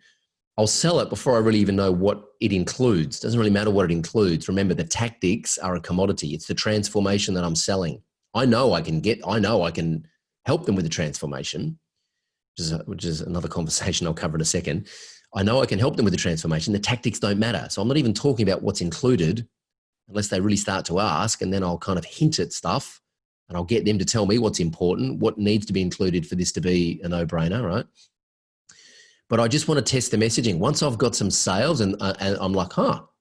I'll sell it before I really even know what it includes. Doesn't really matter what it includes. Remember, the tactics are a commodity. It's the transformation that I'm selling. I know I can help them with the transformation, which is another conversation I'll cover in a second. I know I can help them with the transformation. The tactics don't matter. So I'm not even talking about what's included unless they really start to ask, and then I'll kind of hint at stuff and I'll get them to tell me what's important, what needs to be included for this to be a no-brainer, right? But I just want to test the messaging. Once I've got some sales and I'm like,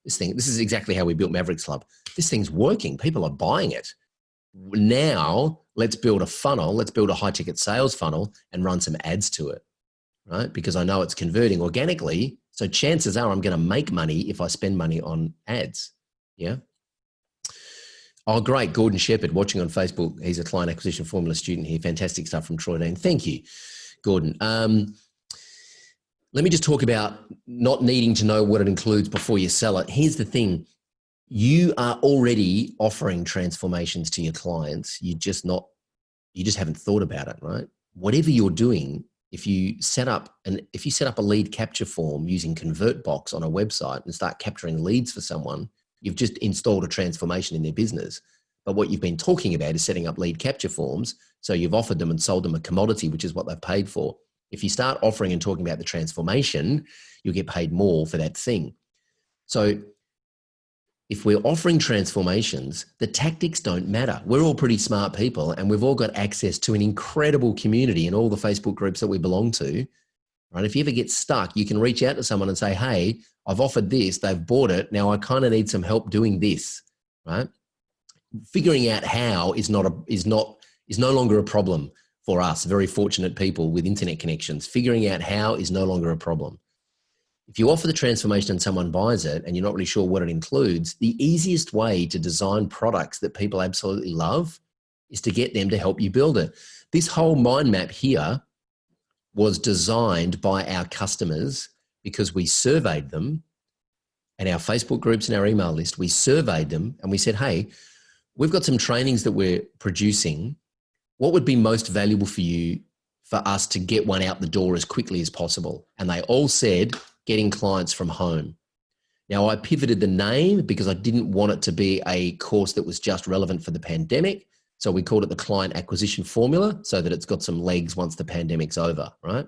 this is exactly how we built Mavericks Club. This thing's working. People are buying it. Now let's build a funnel. Let's build a high ticket sales funnel and run some ads to it, right? Because I know it's converting organically. So chances are I'm going to make money if I spend money on ads. Yeah. Oh, great. Gordon Shepherd watching on Facebook. He's a client acquisition formula student here. Fantastic stuff from Troy Dean. Thank you, Gordon. Let me just talk about not needing to know what it includes before you sell it. Here's the thing. You are already offering transformations to your clients. You just haven't thought about it, right? Whatever you're doing, if you set up a lead capture form using ConvertBox on a website and start capturing leads for someone, you've just installed a transformation in their business. But what you've been talking about is setting up lead capture forms. So you've offered them and sold them a commodity, which is what they've paid for. If you start offering and talking about the transformation, you'll get paid more for that thing. So if we're offering transformations, the tactics don't matter. We're all pretty smart people and we've all got access to an incredible community in all the Facebook groups that we belong to, right? If you ever get stuck, you can reach out to someone and say, hey, I've offered this, they've bought it. Now I kind of need some help doing this, right? Figuring out how is no longer a problem for us, very fortunate people with internet connections. Figuring out how is no longer a problem. If you offer the transformation and someone buys it and you're not really sure what it includes, the easiest way to design products that people absolutely love is to get them to help you build it. This whole mind map here was designed by our customers because we surveyed them, and our Facebook groups and our email list, we surveyed them and we said, hey, we've got some trainings that we're producing. What would be most valuable for you for us to get one out the door as quickly as possible? And they all said, getting clients from home. Now I pivoted the name because I didn't want it to be a course that was just relevant for the pandemic. So we called it the Client Acquisition Formula so that it's got some legs once the pandemic's over, right?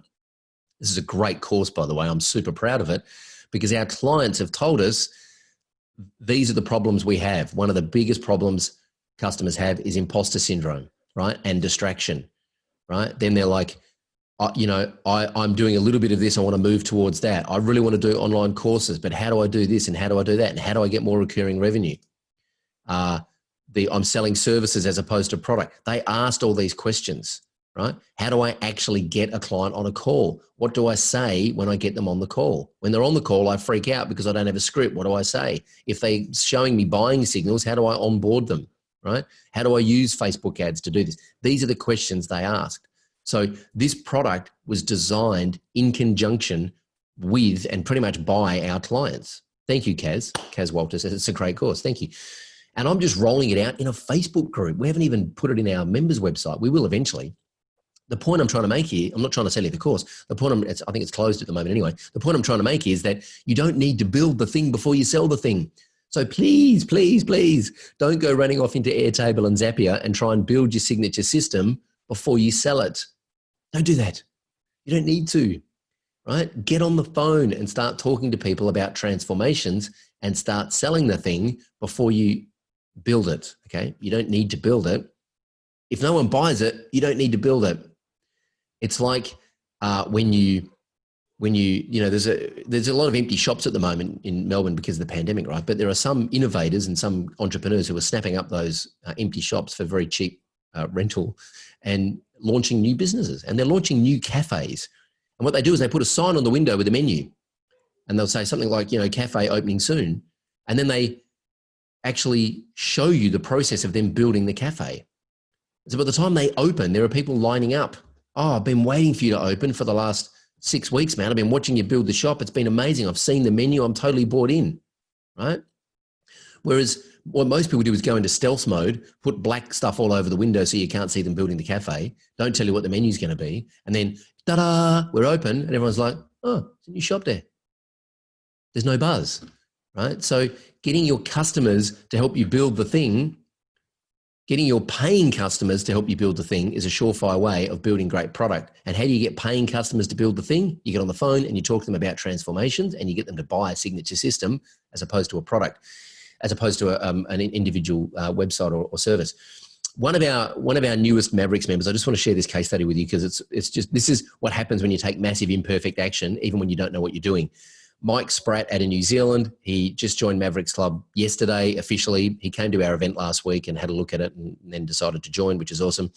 This is a great course, by the way. I'm super proud of it because our clients have told us these are the problems we have. One of the biggest problems customers have is imposter syndrome, right? And distraction, right? Then they're like, I'm doing a little bit of this. I want to move towards that. I really want to do online courses, but how do I do this and how do I do that? And how do I get more recurring revenue? I'm selling services as opposed to product. They asked all these questions, right? How do I actually get a client on a call? What do I say when I get them on the call? When they're on the call, I freak out because I don't have a script. What do I say? If they're showing me buying signals, how do I onboard them, right? How do I use Facebook ads to do this? These are the questions they asked. So this product was designed in conjunction with and pretty much by our clients. Thank you, Kaz Walter says it's a great course. Thank you. And I'm just rolling it out in a Facebook group. We haven't even put it in our members website. We will eventually. The point I'm trying to make here, I'm not trying to sell you the course. The point I think it's closed at the moment anyway. The point I'm trying to make is that you don't need to build the thing before you sell the thing. So please, please, please don't go running off into Airtable and Zapier and try and build your signature system before you sell it. Don't do that. You don't need to, right? Get on the phone and start talking to people about transformations and start selling the thing before you build it, okay? You don't need to build it. If no one buys it, you don't need to build it. It's like when you there's a lot of empty shops at the moment in Melbourne because of the pandemic, right? But there are some innovators and some entrepreneurs who are snapping up those empty shops for very cheap rental and launching new businesses, and they're launching new cafes. And what they do is they put a sign on the window with a menu, and they'll say something like, cafe opening soon. And then they actually show you the process of them building the cafe. So by the time they open, there are people lining up. Oh, I've been waiting for you to open for the last 6 weeks, man. I've been watching you build the shop. It's been amazing. I've seen the menu. I'm totally bought in, right? Whereas what most people do is go into stealth mode, put black stuff all over the window so you can't see them building the cafe, don't tell you what the menu's going to be, and then, ta-da, we're open, and everyone's like, oh, it's a new shop there. There's no buzz, right? So getting your customers to help you build the thing, getting your paying customers to help you build the thing is a surefire way of building great product. And how do you get paying customers to build the thing? You get on the phone and you talk to them about transformations, and you get them to buy a signature system as opposed to a product, as opposed to an individual website or service. One of our newest Mavericks members, I just want to share this case study with you because this is what happens when you take massive imperfect action, even when you don't know what you're doing. Mike Spratt out of New Zealand, he just joined Mavericks Club yesterday officially. He came to our event last week and had a look at it and then decided to join, which is awesome.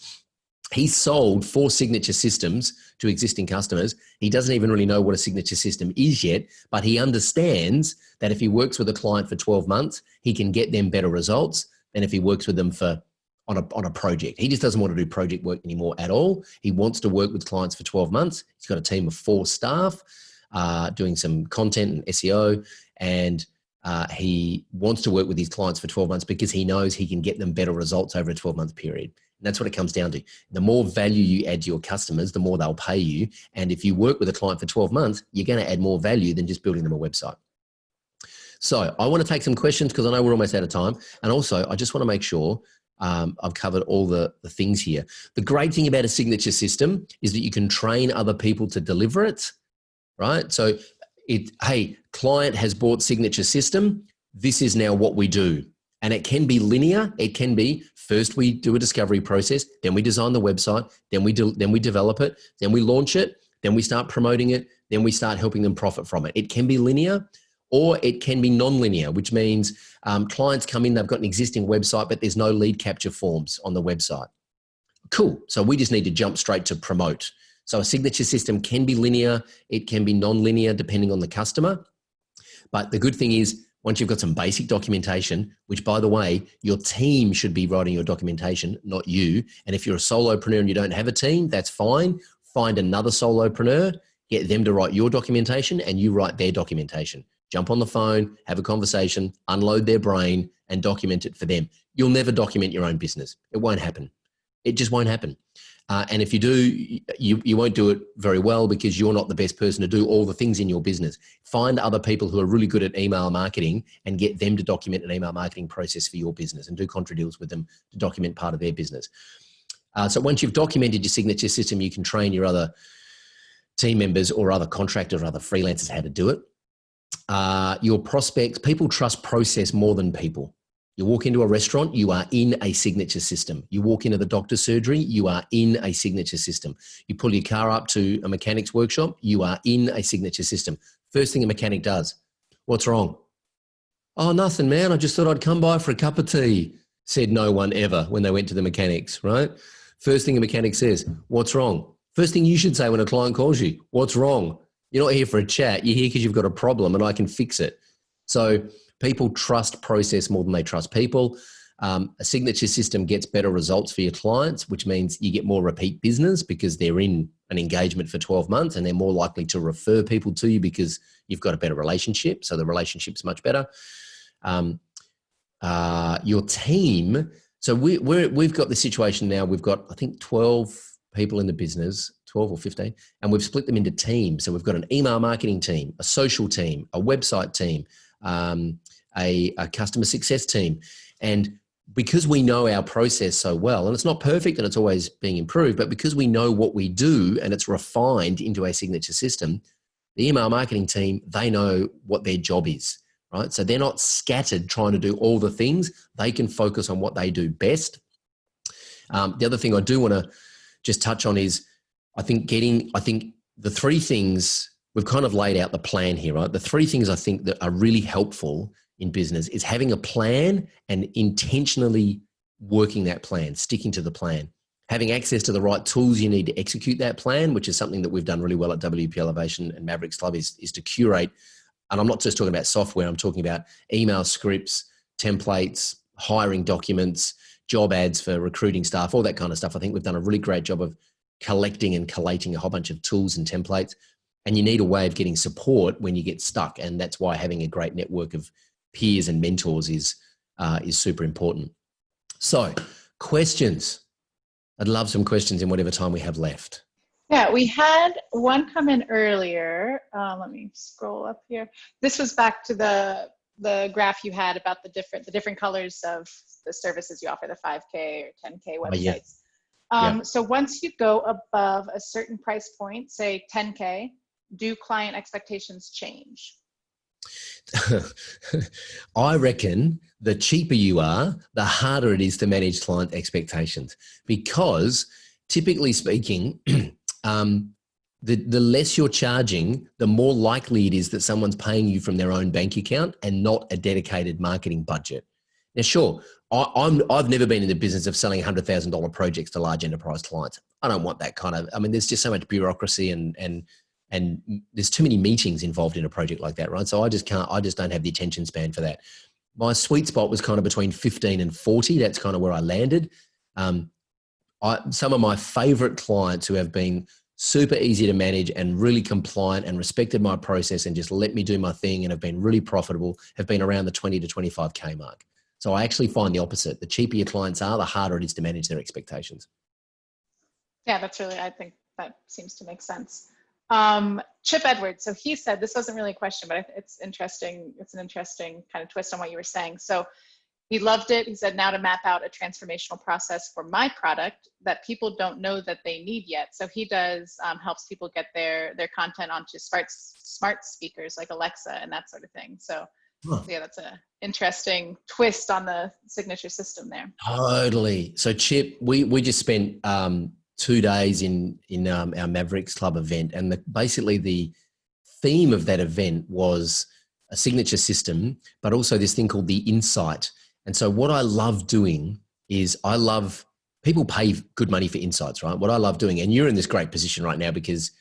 He sold 4 signature systems to existing customers. He doesn't even really know what a signature system is yet, but he understands that if he works with a client for 12 months, he can get them better results than if he works with them on a project. He just doesn't want to do project work anymore at all. He wants to work with clients for 12 months. He's got a team of 4 staff doing some content and SEO, and he wants to work with his clients for 12 months because he knows he can get them better results over a 12-month period. And that's what it comes down to. The more value you add to your customers, the more they'll pay you. And if you work with a client for 12 months, you're going to add more value than just building them a website. So I want to take some questions because I know we're almost out of time. And also, I just want to make sure I've covered all the things here. The great thing about a signature system is that you can train other people to deliver it, right? So hey, client has bought signature system. This is now what we do. And it can be linear. It can be first we do a discovery process, then we design the website, then we develop it, then we launch it, then we start promoting it, then we start helping them profit from it. It can be linear, or it can be non-linear, which means clients come in, they've got an existing website, but there's no lead capture forms on the website. Cool. So we just need to jump straight to promote. So a signature system can be linear. It can be non-linear depending on the customer. But the good thing is, once you've got some basic documentation, which by the way, your team should be writing your documentation, not you. And if you're a solopreneur and you don't have a team, that's fine. Find another solopreneur, get them to write your documentation and you write their documentation. Jump on the phone, have a conversation, unload their brain and document it for them. You'll never document your own business. It won't happen. It just won't happen. And if you do, you won't do it very well because you're not the best person to do all the things in your business. Find other people who are really good at email marketing and get them to document an email marketing process for your business and do contra deals with them to document part of their business. So once you've documented your signature system, you can train your other team members or other contractors or other freelancers how to do it. Your prospects, people trust process more than people. You walk into a restaurant, you are in a signature system. You walk into the doctor's surgery, you are in a signature system. You pull your car up to a mechanic's workshop, you are in a signature system. First thing a mechanic does, what's wrong? Oh, nothing, man. I just thought I'd come by for a cup of tea, said no one ever when they went to the mechanics, right? First thing a mechanic says, what's wrong? First thing you should say when a client calls you, what's wrong? You're not here for a chat. You're here because you've got a problem and I can fix it. So people trust process more than they trust people. A signature system gets better results for your clients, which means you get more repeat business because they're in an engagement for 12 months and they're more likely to refer people to you because you've got a better relationship. So the relationship's much better. Your team. So we've got the situation now. We've got, I think, 12 people in the business, 12 or 15, and we've split them into teams. So we've got an email marketing team, a social team, a website team, a customer success team. And because we know our process so well, and it's not perfect and it's always being improved, but because we know what we do and it's refined into a signature system, the email marketing team, they know what their job is, right? So they're not scattered trying to do all the things. They can focus on what they do best. The other thing I do want to just touch on is I think the three things, we've kind of laid out the plan here, right? The three things I think that are really helpful in business is having a plan and intentionally working that plan, sticking to the plan, having access to the right tools you need to execute that plan, which is something that we've done really well at WP Elevation and Mavericks Club is to curate. And I'm not just talking about software, I'm talking about email scripts, templates, hiring documents, job ads for recruiting staff, all that kind of stuff. I think we've done a really great job of collecting and collating a whole bunch of tools and templates. And you need a way of getting support when you get stuck. And that's why having a great network of peers and mentors is super important. So, questions. I'd love some questions in whatever time we have left. Yeah, we had one come in earlier. Let me scroll up here. This was back to the graph you had about the different colors of the services you offer, the 5K or 10K websites. So once you go above a certain price point, say 10K, do client expectations change? I reckon the cheaper you are, the harder it is to manage client expectations, because typically speaking, the less you're charging, the more likely it is that someone's paying you from their own bank account and not a dedicated marketing budget. Now, sure, I've never been in the business of selling $100,000 projects to large enterprise clients. I don't want that kind of, I mean, there's just so much bureaucracy and there's too many meetings involved in a project like that, right? So I just don't have the attention span for that. My sweet spot was kind of between 15 and 40. That's kind of where I landed. Some of my favorite clients who have been super easy to manage and really compliant and respected my process and just let me do my thing and have been really profitable have been around the 20 to 25K mark. So I actually find the opposite. The cheaper your clients are, the harder it is to manage their expectations. Yeah, I think that seems to make sense. Chip Edwards, so he said, this wasn't really a question, but it's interesting. It's an interesting kind of twist on what you were saying. So he loved it. He said, now to map out a transformational process for my product that people don't know that they need yet. So he does helps people get their content onto smart speakers like Alexa and that sort of thing. So yeah, that's an interesting twist on the signature system there. Totally. So Chip, we just spent 2 days in our Mavericks Club event, and basically the theme of that event was a signature system, but also this thing called the insight. And so what I love doing is people pay good money for insights, right? What I love doing, and you're in this great position right now because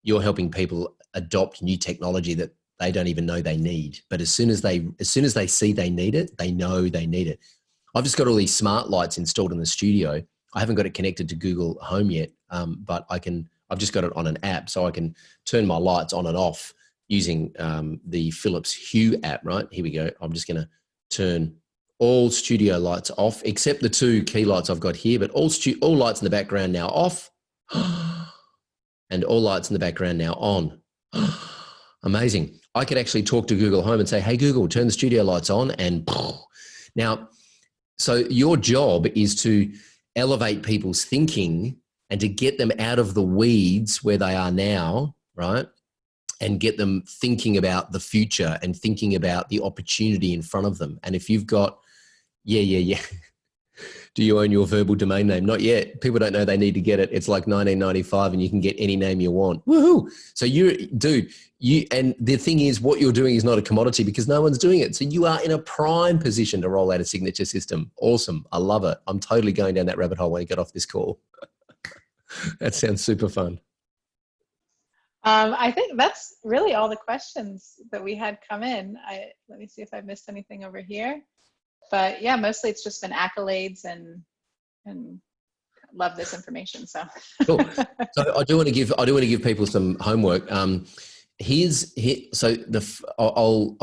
you're helping people adopt new technology that they don't even know they need. But as soon as they see they need it, they know they need it. I've just got all these smart lights installed in the studio. I haven't got it connected to Google Home yet, but I've just got it on an app, so I can turn my lights on and off using the Philips Hue app, right? Here we go. I'm just going to turn all studio lights off, except the 2 key lights I've got here, but all lights in the background now off, and all lights in the background now on. Amazing. I could actually talk to Google Home and say, hey, Google, turn the studio lights on. And now, so your job is to elevate people's thinking and to get them out of the weeds where they are now, right? And get them thinking about the future and thinking about the opportunity in front of them. And if you've got, yeah. Do you own your verbal domain name? Not yet. People don't know they need to get it. It's like 1995 and you can get any name you want. Woohoo. So and the thing is, what you're doing is not a commodity because no one's doing it. So you are in a prime position to roll out a signature system. Awesome. I love it. I'm totally going down that rabbit hole when I get off this call. That sounds super fun. I think that's really all the questions that we had come in. Let me see if I missed anything over here. But yeah, mostly it's just been accolades and love this information. So cool. So I do want to give people some homework. I'll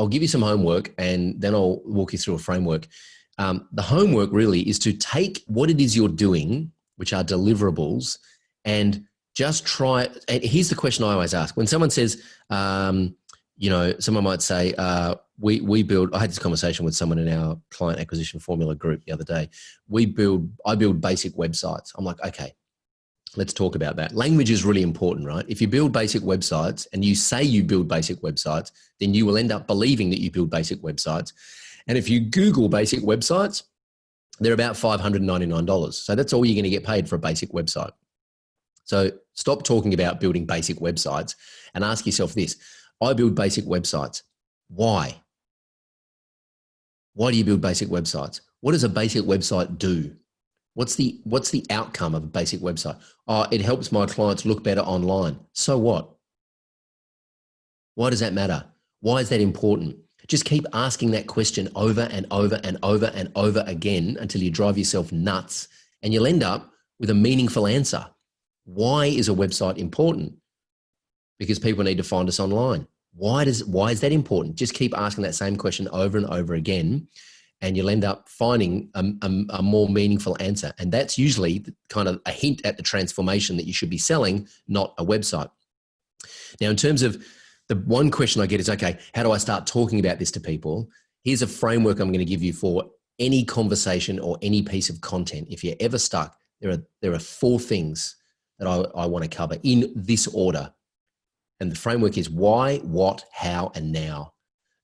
give you some homework and then I'll walk you through a framework. The homework really is to take what it is you're doing, which are deliverables, and just try. And here's the question I always ask when someone says, someone might say, we build, I had this conversation with someone in our client acquisition formula group the other day. I build basic websites. I'm like, okay, let's talk about that. Language is really important, right? If you build basic websites and you say you build basic websites, then you will end up believing that you build basic websites. And if you Google basic websites, they're about $599. So that's all you're going to get paid for a basic website. So stop talking about building basic websites and ask yourself this. I build basic websites. Why? Why do you build basic websites? What does a basic website do? What's the outcome of a basic website? Oh, it helps my clients look better online. So what? Why does that matter? Why is that important? Just keep asking that question over and over and over and over again until you drive yourself nuts, and you'll end up with a meaningful answer. Why is a website important? Because people need to find us online. Why is that important? Just keep asking that same question over and over again, and you'll end up finding a more meaningful answer. And that's usually kind of a hint at the transformation that you should be selling, not a website. Now, in terms of the one question I get is, okay, how do I start talking about this to people? Here's a framework I'm going to give you for any conversation or any piece of content. If you're ever stuck, there are 4 things that I want to cover in this order. And the framework is why, what, how, and now.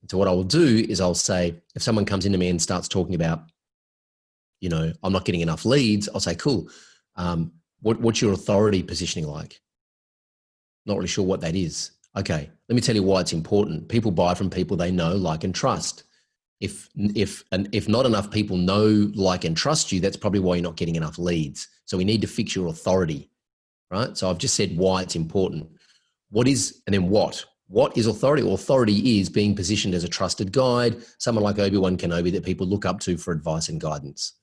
So what I will do is I'll say, if someone comes into me and starts talking about, I'm not getting enough leads, I'll say, cool. What's your authority positioning like? Not really sure what that is. Okay, let me tell you why it's important. People buy from people they know, like, and trust. If not enough people know, like, and trust you, that's probably why you're not getting enough leads. So we need to fix your authority, right? So I've just said why it's important. What is, and then what? What is authority? Authority is being positioned as a trusted guide, someone like Obi-Wan Kenobi that people look up to for advice and guidance.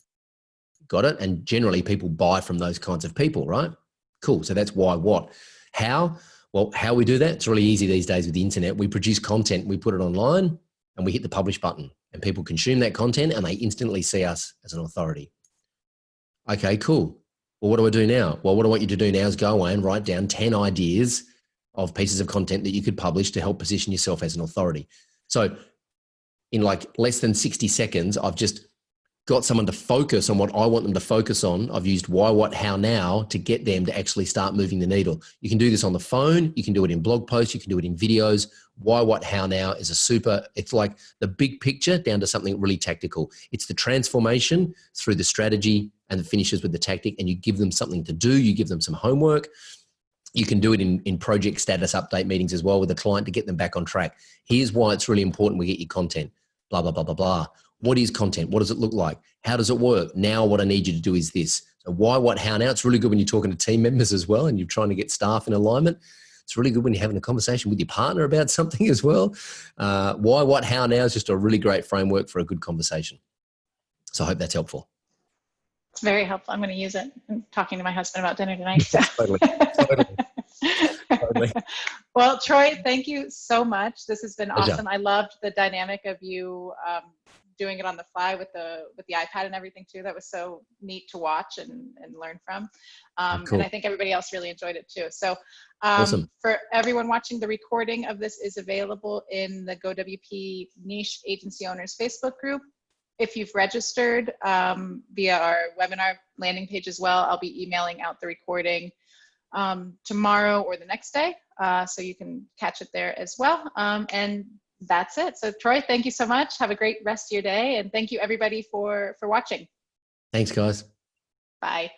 Got it? And generally people buy from those kinds of people, right? Cool. So that's why, what. How? Well, how we do that? It's really easy these days with the internet. We produce content, we put it online, and we hit the publish button, and people consume that content and they instantly see us as an authority. Okay, cool. Well, what do I do now? Well, what I want you to do now is go away and write down 10 ideas of pieces of content that you could publish to help position yourself as an authority. So in like less than 60 seconds, I've just got someone to focus on what I want them to focus on. I've used why, what, how, now to get them to actually start moving the needle. You can do this on the phone. You can do it in blog posts. You can do it in videos. Why, what, how, now is it's like the big picture down to something really tactical. It's the transformation through the strategy and the finishes with the tactic, and you give them something to do. You give them some homework. You can do it in project status update meetings as well with a client to get them back on track. Here's why it's really important we get your content, blah, blah, blah, blah, blah. What is content? What does it look like? How does it work? Now what I need you to do is this. So why, what, how, now. It's really good when you're talking to team members as well and you're trying to get staff in alignment. It's really good when you're having a conversation with your partner about something as well. Why, what, how, now is just a really great framework for a good conversation. So I hope that's helpful. It's very helpful. I'm going to use it. I'm talking to my husband about dinner tonight. So. Totally. Well, Troy, thank you so much. This has been awesome. I loved the dynamic of you doing it on the fly with the iPad and everything too. That was so neat to watch and learn from. Cool. And I think everybody else really enjoyed it too. So awesome. For everyone watching, the recording of this is available in the GoWP Niche Agency Owners Facebook group. If you've registered via our webinar landing page as well, I'll be emailing out the recording tomorrow or the next day, so you can catch it there as well. And that's it. So Troy, thank you so much. Have a great rest of your day, and thank you everybody for watching. Thanks, guys. Bye.